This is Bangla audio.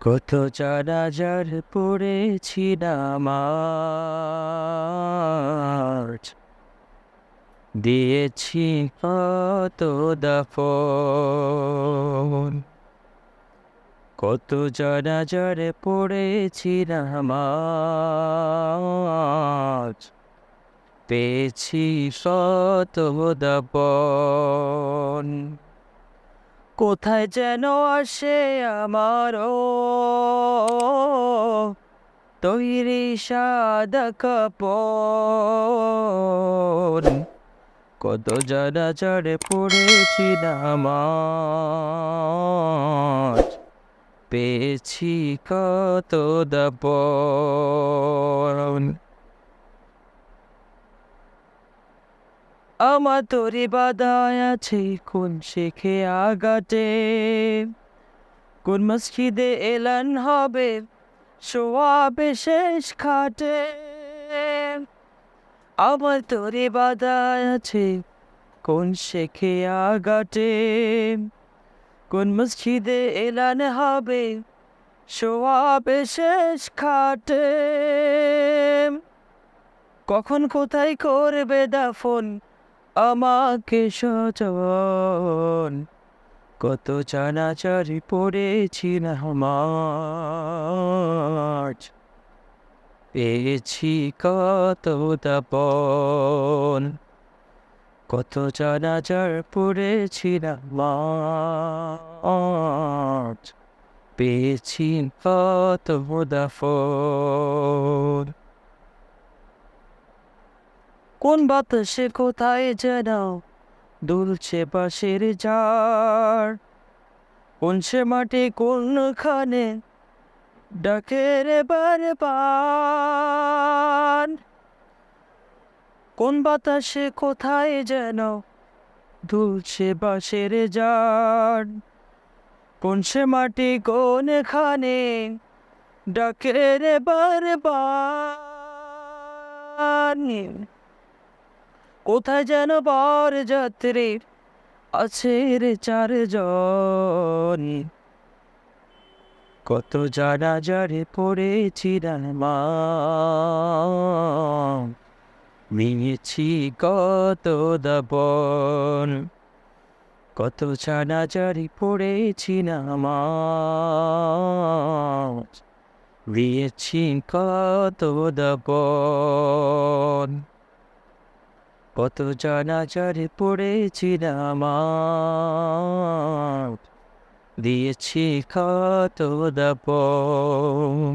কত চারাজার পড়েছি নামাজ, দিয়েছি কত দাফন। কত চারাজার পড়েছি নামাজ, পেয়েছি শত দাফন। কোথায় যেন আসে আমারও তৈরি সাদা কাপড়। কত যারা চড়ে পড়েছি নামাজ, পেয়েছি কত দাপন। আমার তরি বাদায় আছে কোন শেখে আগাটে, কোন মসজিদে এলান হবে সোয়াবে শেষ খাটে। আমার তরি বাদায় আছে কোন শেখে আগাটে, কোন মসজিদে এলান হবে সোয়াবে শেষ খাটে। কখন কোথায় করবে দাফন আমাকে সজন। কত চানাচারি পড়েছি নামাজ, পেয়েছি কত দাপন। কত চানাচার পড়েছি নামাজ, পেয়েছি কত দাফন। কোন বাতাসে কোথায় যেন দুলছে পাশের ঝাড়, কোন সে মাটি কোনখানে ডাকে রে বারবার। কোন বাতাসে কোথায় যেন দুলছে বাঁশের ঝাড়, কোন সে মাটি কোনখানে ডাকে রে বারবার। কোথায় যেন বর যাত্রীর আছে রে চারজন। কত জানাজারে পড়েছি নামাজ, নিয়েছি কত দাপন। কত জানাজারে পড়েছি নামাজ, দিয়েছি কত দাপন। কত জানাজারে পড়েছি নামাজ, দিয়েছি কত দাপন।